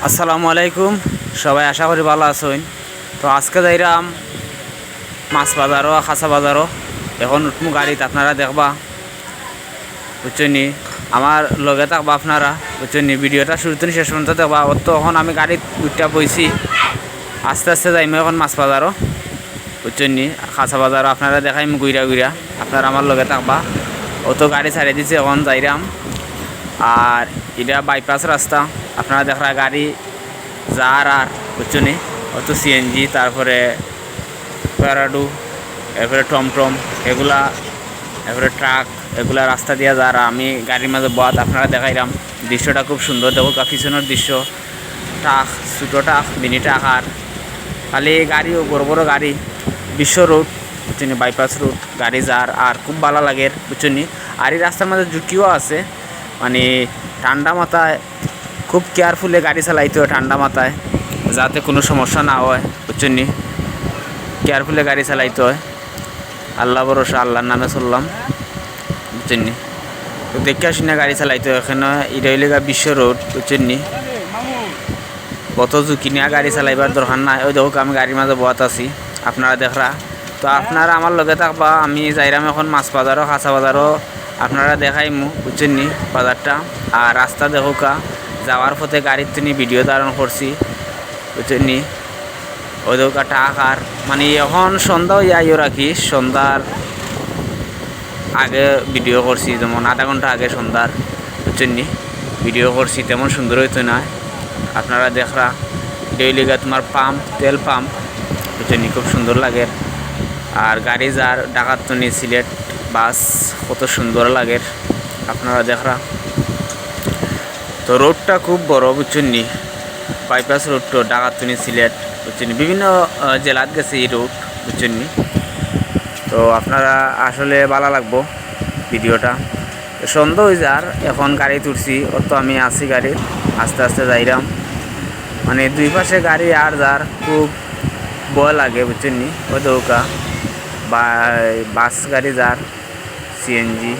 আসসালামু আলাইকুম, সবাই আশা করি ভালো আছেন। তো আজকে যাইরাম মাছ বাজারও খাসা বাজারও। এখন উঠমু গাড়িতে, আপনারা দেখবা বুঝছেন। আমার লগে থাকবা আপনারা বুঝছেন। ভিডিওটা শুরুতে শেষ পর্যন্ত দেখবা। তো এখন আমি গাড়িত উঠটা বইছি, আস্তে আস্তে যাইমু এখন মাছ বাজারও বুঝছেন। খাসা বাজারও আপনারা দেখাইম গুইরা গুইরা, আপনারা আমার লগে থাকবা। ও তো গাড়ি ছাড়িয়ে দিছে, এখন যাইরাম। আর এটা বাইপাস রাস্তা, আপনারা দেখা গাড়ি যার আর বুঝছেন। অত সিএনজি, তারপরে প্যারাডু, এরপরে টমটম, এগুলা, এরপরে ট্রাক, এগুলা রাস্তা দিয়ে যারা আমি গাড়ির মাঝে বাদ আপনারা দেখাইলাম। দৃশ্যটা খুব সুন্দর, দেখো পিছনের দৃশ্য। ট্রাক, ছোটো ট্রাক, মিনি ট্রাক, আর খালি গাড়িও বড় বড় গাড়ি। বিশ্ব রোড বুঝছেন, বাইপাস রোড, গাড়ি যার আর খুব ভালো লাগে বুঝছেন। আর এই রাস্তার মাঝে ঝুঁকিও আছে, মানে ঠান্ডা মাথায় খুব কেয়ারফুলে গাড়ি চালাইতে হয়, ঠান্ডা মাথায় যাতে কোনো সমস্যা না হয় বুঝছেন। কেয়ারফুলে গাড়ি চালাইতে হয়। আল্লাহ ভরসা, আল্লাহর নামে চললাম বুঝছেন। তো দেখে আসি না গাড়ি চালাইতে হয়। এখানে এটা হইলে বিশ্ব রোড বুঝছেন। কত ঝুঁকি নিয়ে গাড়ি চালাইবার দরকার নাই। ওই দেখো আমি গাড়ির মাঝে বহাত আছি, আপনারা দেখরা। তো আপনারা আমার লগে থাকবা, আমি যাইরাম এখন মাছ বাজারও খাসা বাজারও আপনারা দেখাইমু বুঝছেন বাজারটা। আর রাস্তা দেখোকা, যাওয়ার পথে গাড়ির তিনি ভিডিও ধারণ করছি বুঝছেন। ওই দৌকা টাক, আর মানে এখন সন্ধ্যাও যাইও রাখি, সন্ধ্যার আগে ভিডিও করছি, যেমন আধা ঘন্টা আগে সন্ধ্যার বুঝছেন ভিডিও করছি। তেমন সুন্দর হইতো না, আপনারা দেখরা। ডেইলিগা তোমার পাম্প, তেল পাম্প বুঝছেন, খুব সুন্দর লাগে। আর গাড়ি যার ডাকাতনি সিলেট বাস, কত সুন্দর লাগে আপনারা দেখরা। তো রোডটা খুব বড় বুঝছেন, বাইপাস রোডটা ডাকাতনি সিলেট বুঝছেন। বিভিন্ন জেলাত গেছে এই রোড বুঝছেন। তো আপনারা আসলে ভালো লাগবো ভিডিওটা। সন্ধ্যা হয়ে যার, এখন গাড়ি তুলছি, অত আমি আসি গাড়ির, আস্তে আস্তে যাইরাম। মানে দুই পাশে গাড়ি আর যার খুব ভয় লাগে বুঝছেন। ওই দৌকা বা বাস গাড়ি যার, সিএনজি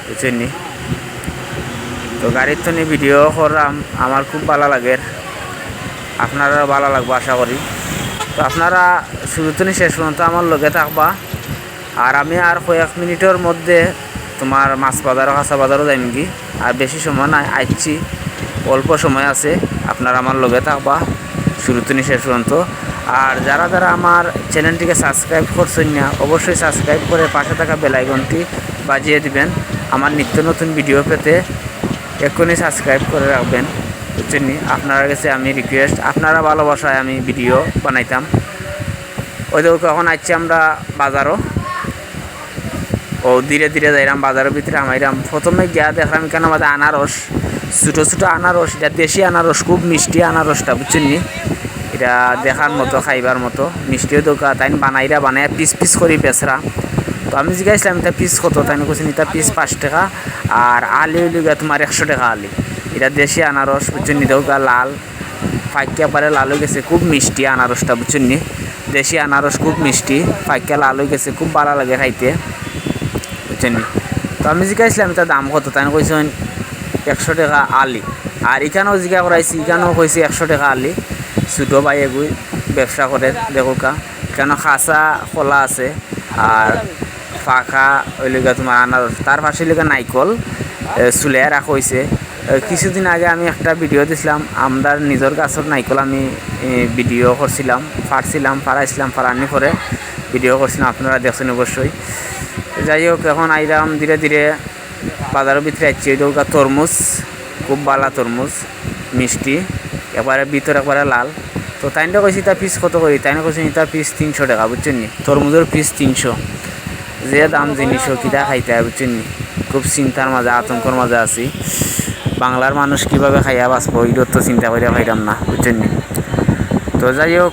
বুঝছেন। তো গাড়ির তো ভিডিও করলাম, আমার খুব ভালো লাগে, আপনারা ভালো লাগবে আশা করি। তো আপনারা শুরুতে শেষ পর্যন্ত আমার লগে থাকবা। আর আমি আর কয়েক মিনিটের মধ্যে তোমার মাছ বাজারও খাসা বাজারও যাইম কি। আর বেশি সময় নাই, আইছি অল্প সময় আছে, আপনারা আমার লগে থাকবা শুরুতে শেষ পর্যন্ত। আর যারা যারা আমার চ্যানেলটিকে সাবস্ক্রাইব করছেন না, অবশ্যই সাবস্ক্রাইব করে পাশে থাকা বেল আইকনটি বাজিয়ে দিবেন। আমার নিত্য নতুন ভিডিও পেতে এক্ষুনি সাবস্ক্রাইব করে রাখবেন বুঝছেন। আপনার কাছে আমি রিকোয়েস্ট, আপনারা ভালোবাসায় আমি ভিডিও বানাইতাম। ওই দেখো এখন আসছি আমরা বাজারও। ও ধীরে ধীরে যাইরাম বাজারের ভিতরে আমাইরাম। প্রথমে গিয়া দেখলাম কেন আমাদের আনারস, ছোটো ছোটো আনারস, এটা দেশি আনারস, খুব মিষ্টি আনারসটা বুঝছেন। এটা দেখার মতো, খাইবার মতো মিষ্টিও দোকা। তাই বানাইয়া পিস পিস করি বেচরা। তো আমি জিজ্ঞাসলাম এটা পিস কত, তাই কোথায় এটা পিস 5 টাকা। আর আলি হইলে তোমার 100 টাকা আলি। এটা দেশি আনারস বুঝছেন, দোকা লাল ফাইকা পারে লাল হয়ে গেছে, খুব মিষ্টি আনারসটা বুঝছেন। দেশি আনারস খুব মিষ্টি, ফাইকা লাল হয়ে গেছে, খুব ভালো লাগে খাইতে বুঝছেন। তো আমি জিজ্ঞাসলাম এটা দাম কত, তাই কইছেন 100 টাকা আলি। আর এখানেও জিজ্ঞাসা করাইছি, এখানেও কইছে 100 টাকা আলি। ছোটো ভাই এগুই ব্যবসা করে দেখোকা। এখানে খাসা খোলা আছে, আর ফাঁকা ওই লেগে তোমার আনারস, তার পাশে লেগে নাইকল চুলে রাখা হয়েছে। কিছুদিন আগে আমি একটা ভিডিও দিছিলাম, আমার নিজের গাছের নাইকল আমি ভিডিও করছিলাম, ফাড়াইছিলাম, ফাড়ানি পরে ভিডিও করছিলাম, আপনারা দেখছেন অবশ্যই। যাই হোক, এখন আইরাম ধীরে ধীরে বাজারের ভিতরে আসছি। ওইটা তরমুজ, খুব ভালো তরমুজ, মিষ্টি, একবারে ভিতরে একবারে লাল। তো তাইনটা কইছি তার পিস কত করি, তাইনা কইছি তার পিস 300 টাকা বুঝছেন। তরমুজের পিস 300, যে দাম জিনিসও কিটা খাইতে হয় বুঝছেন। খুব চিন্তার মাঝে, আতঙ্কর মাঝে আছি। বাংলার মানুষ কীভাবে খাইয়া বাঁচবো এইটার তো চিন্তা করে খাইলাম না বুঝছেন। তো যাই হোক,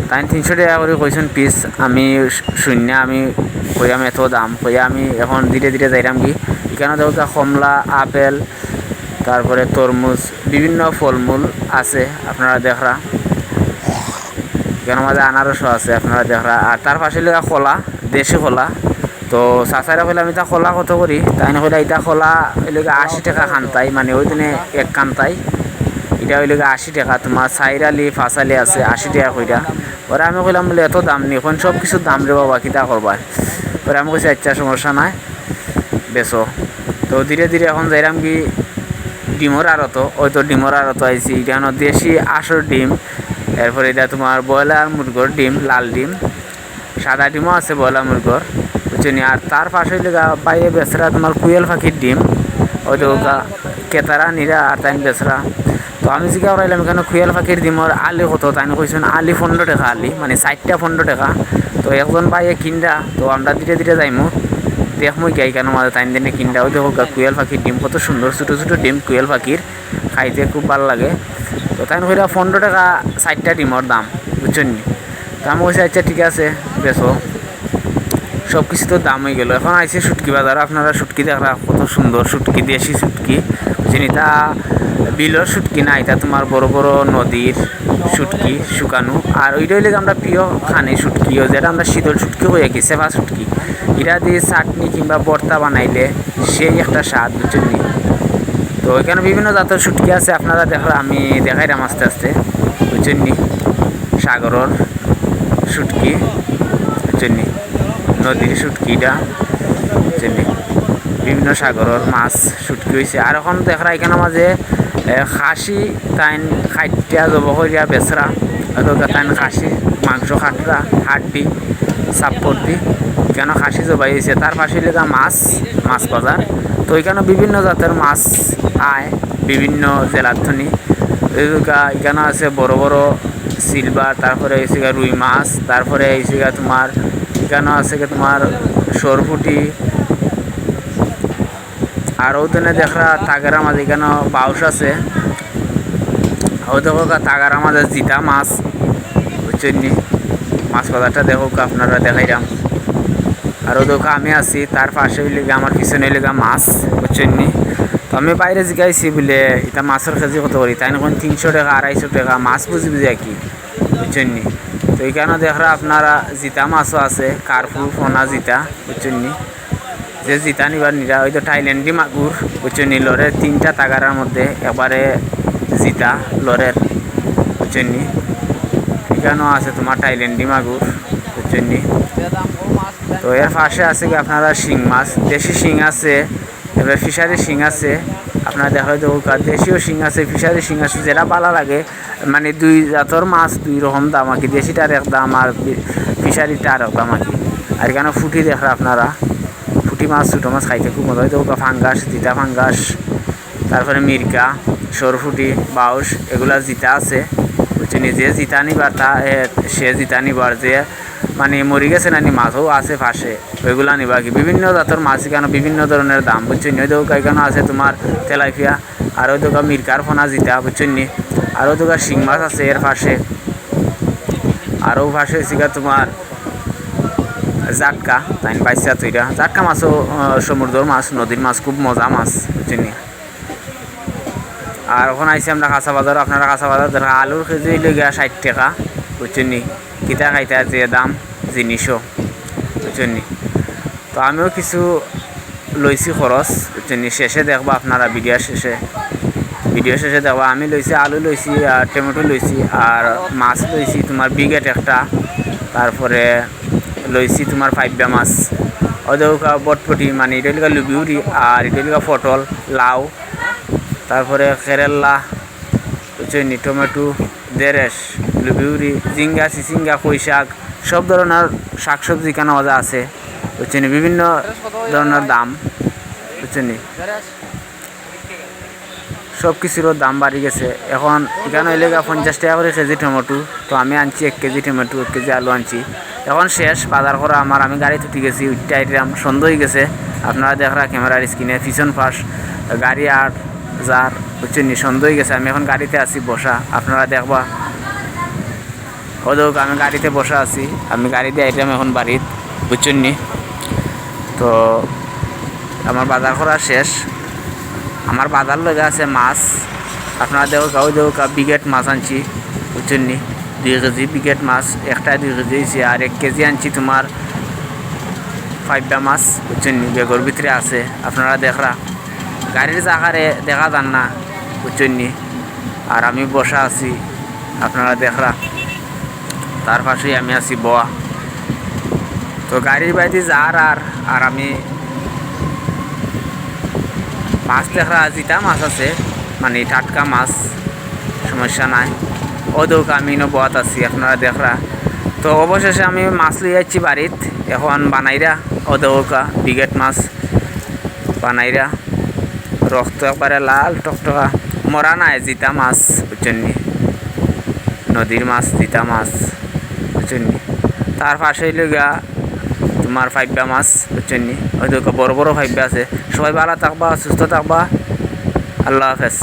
তাই 300 টাকা করে কইছেন পিস। আমি শূন্য, আমি কইয়াম এত দাম কইয়া আমি এখন ধীরে ধীরে যাইলাম কি। এখানে দেখো কমলা, আপেল, তারপরে তরমুজ, বিভিন্ন ফলমূল আছে আপনারা দেখরা। এখানে মাঝে আনারসও আছে আপনারা দেখরা। আর তার পাশে লেখা কলা, দেশি কলা। তো চাচারা কইলে আমি তা কলা কত করি, তাই না কইলে এটা কলা এলাকা 80 টাকা খান্তাই, মানে ওই দিনে এক কান্তাই। এটা হইলে 80 টাকা। তোমার 4 আলি 5 আলি আছে 80 টাকা কইরা। পরে আমি কইলাম বলে এত দাম নি, এখন সব কিছুর দাম রে বাবা কিতা করবা। পরে আমি কইছি আচ্ছা সমস্যা নাই বেচো। তো ধীরে ধীরে এখন যাইরাম কি ডিমর আড়ত, ওই তো ডিমর আড়ত আইছি। এটা দেশি আসর ডিম, এরপরে এটা তোমার ব্রয়লার মুরগোর ডিম, লাল ডিম, সাদা ডিমও আছে ব্রয়লার মুরগোর, বুঝছেন। আর তার পাশে বাইরে বেচরা তোমার কুয়েল পাখির ডিম, ওই তো কেতারা নিরা আর তাই বেচরা। তো আমি জিজ্ঞাসা করাইলাম এখানে কুয়েল পাখির ডিমর আলি কত, তাই কইছেন আলি 15 টাকা আলি, মানে 4টা 15 টাকা। তো একজন বাইরে কিনরা, তো আমরা ধীরে ধীরে যাইমু দেখমু গাই কেন মাঝে টাইম দিনে কিনরা। ওই দেখো কুয়েল পাখির ডিম কত সুন্দর, ছোটো ছোটো ডিম কুয়েল পাখির, খাইতে খুব ভালো লাগে। তো তাই কইরা 15 টাকা 4টা ডিমর দাম, বুঝছেন। তো আমি কইছি আচ্ছা ঠিক আছে বেচো। সব কিছু তো দাম হয়ে গেল। এখন আইসি শুটকি বাজার, আপনারা শুটকি দেখা কত সুন্দর শুটকি, দেশি শুটকি, বুঝছেন। এটা বিলর শুটকি না, এটা তোমার বড় বড় নদীর শুটকি শুকানো। আর ওইটা হইলে আমরা প্রিয় খানি শুটকিও, যেটা আমরা শীতল শুটকি হয়ে গেছি, সেবা শুটকি, এটা দিয়ে চাটনি কিংবা ভর্তা বানাইলে সেই একটা স্বাদ, বুঝছেন। তো এখানে বিভিন্ন জাতের শুটকি আছে, আপনারা দেখো আমি দেখাইলাম আস্তে আস্তে, বুঝছেন। সাগরের শুটকি, বুঝছেন, নদীর শুটকিটা, বুঝছেন। বিভিন্ন সাগরের মাছ শুটকি হয়েছে। আর এখন দেখা এখানে মাঝে খাসি তাইন খাইটা জব করিয়া বেচরা, তাইন খাসি মাংস খাটরা হাড্ডি চাপ্পড়ি, কেন খাসি জবাই হয়েছে। তার পাশে লেগা মাছ বাজার। তো এখানে বিভিন্ন জাতের মাছ আয়, বিভিন্ন জেলার ধনী। এখানে আছে বড় বড় সিলভার, তারপরে এসে রুই মাছ, তারপরে এসে তোমার এখানে আছে তোমার সরপুটি। আর ওখানে দেখা তাগারা মাছ, এখানে বাউস আছে। ও দেখো তাগারা মাছ জিতা মাছ, বুঝছেন। মাছ বাজারটা দেখো আপনারা দেখাইলাম। আর ও দেখো আমি আছি, তার পাশে লেগে আমার পিছনে লেগা মাছ, বুঝছেন। তো আমি বাইরে জিগাইছি বলে এটা মাছের কেজি কত করি, তাই এখন 300 টাকা 250 টাকা মাছ বুঝি বুঝি আর কি, বুঝছেন। তো এখানে দেখা আপনারা জিতা মাছও আছে, কার্পু ফোনা জিতা, বুঝছেন। যে জিতা নিবার নিরা ওই তো থাইল্যান্ডি মাগুর, বুঝছেন। লরের 3টা তাগারার মধ্যে একবারে জিতা লরের, বুঝছেন। এখানেও আছে তোমার থাইল্যান্ডি মাগুর, বুঝছেন। তো এর পাশে আছে কি আপনারা শিং মাছ, দেশি শিং আছে, এবার ফিশারি শিং আছে। আপনারা দেখা যায় দেশীয় শিং আছে, ফিশারি শিং আছে, যেটা ভালো লাগে। মানে 2 জাতের মাছ 2 রকম দাম আর কি, দেশিটার এক দাম আর ফিশারিটা আর এক দাম আর কি। আর এখানে ফুটি দেখা আপনারা, ফুটি মাছ ছোটো মাছ খাইতে খুব মজা হয়। তো ফাঙ্গাস, জিতা ফাঙ্গাস, তারপরে মির্কা, সরফুটি, বাউস, এগুলা জিতা আছে, বুঝছেন। যে জিতা নিবার সে জিতা নিবার, যে মানে মরি গেছে না মাছও আছে পাশে, ওইগুলা নিবা কি। বিভিন্ন জাতের মাছ এখানে বিভিন্ন ধরনের দাম, বুঝছেন। ওই দোকা এখানে আছে তোমার তেলাপিয়া, আর ওই দোকা মির্কার ফোনা জিতা, বুঝছেন। আর ওই দোকা শিং মাছ আছে এর পাশে। আরও পাশে শিখা তোমার জাটকা, তাই পাইছা তুইটা জাটকা মাছও সমুদ্রের মাছ, নদীর মাছ, খুব মজা মাছ, বুঝছেন। আর ওখানে আইসি আমরা কাঁচা বাজার, আপনারা কাঁচা বাজার দেখা আলুর কেজি লেগে 60 টাকা, বুঝছেন। কিতা খাইতা যে দাম জিনিসও, বুঝছেন। তো আমিও কিছু লইছি খরচ, বুঝছেন। শেষে দেখবো আপনারা ভিডিও শেষে দেখবো আমি লইছি আলু লইছি আর টমেটো লইছি আর মাছ লইছি তোমার বিঘেট একটা, তারপরে লইছি তোমার 5 মাছ, ওদেরকা বটপটি, মানে এটা লিখা লুবিউরি, আর এটা লিখা পটল, লাউ, তারপরে কেরেলা, বুঝছেন। টমেটো, দেরেস, লুবিউরি, জিঙ্গা, চিচিঙ্গা, কই শাক, সব ধরনের শাকসবজি কেন মজা আছে, বুঝছেন। বিভিন্ন ধরনের দাম, বুঝছেন। সব কিছুরও দাম বাড়ি গেছে এখন। এখানে হইলে 50 টাকা করে কেজি টমেটো। তো আমি আনছি 1 কেজি টমেটো, 1 কেজি আলু আনছি। এখন শেষ বাজার করা আমার, আমি গাড়ি উঠে গেছি, উঠতে আইলাম, সন্ধ্যা হয়ে গেছে। আপনারা দেখরা ক্যামেরার স্ক্রিনে পিছন পাশ গাড়ি আর যার, বুঝছেন। সন্ধ্যা হয়ে গেছে, আমি এখন গাড়িতে আছি বসা, আপনারা দেখবা। ওদেরকে আমি গাড়িতে বসা আছি, আমি গাড়িতে আইলাম এখন বাড়ির, বুঝছেন। তো আমার বাজার করা শেষ। আমার বাজার লেগে আছে মাছ, আপনারা দেখো বিঘেট মাছ আনছি, বুঝছেন। 2 কেজি বিঘেট মাছ, একটা 2 কেজি হয়েছে। আর 1 কেজি আনছি তোমার 5 মাছ, বুঝছেন। বেগর ভিতরে আছে, আপনারা দেখরা গাড়ির জায়গারে দেখা যান না, বুঝছেন। আর আমি বসা আছি, আপনারা দেখরা তার পাশেই আমি আছি বয়া। তো গাড়ির বাইতে যার আর আমি মাছ দেখরা, যেটা মাছ আছে মানে টাটকা মাছ, সমস্যা নাই। ও দৌকা আমি বয়াত আছি, আপনারা দেখরা। তো অবশেষে আমি মাছ লিয়ে যাচ্ছি বাড়িত, এখন বানাইরা ও দৌকা বিগেট মাছ বানাইরা, রক্ত একবারে লাল টকটকা, মরা নাই, জিতা মাছ বুঝছেন, নদীর মাছ, জিতা মাছ বুঝছেন। তার পাশেই লগা তোমার ফাইব্বা মাছ বুঝছেন, ওই দৌকা বড় বড় ফাইব্বা আছে। সবাই ভালো থাকবা, সুস্থ থাকবা, আল্লাহ হাফেজ।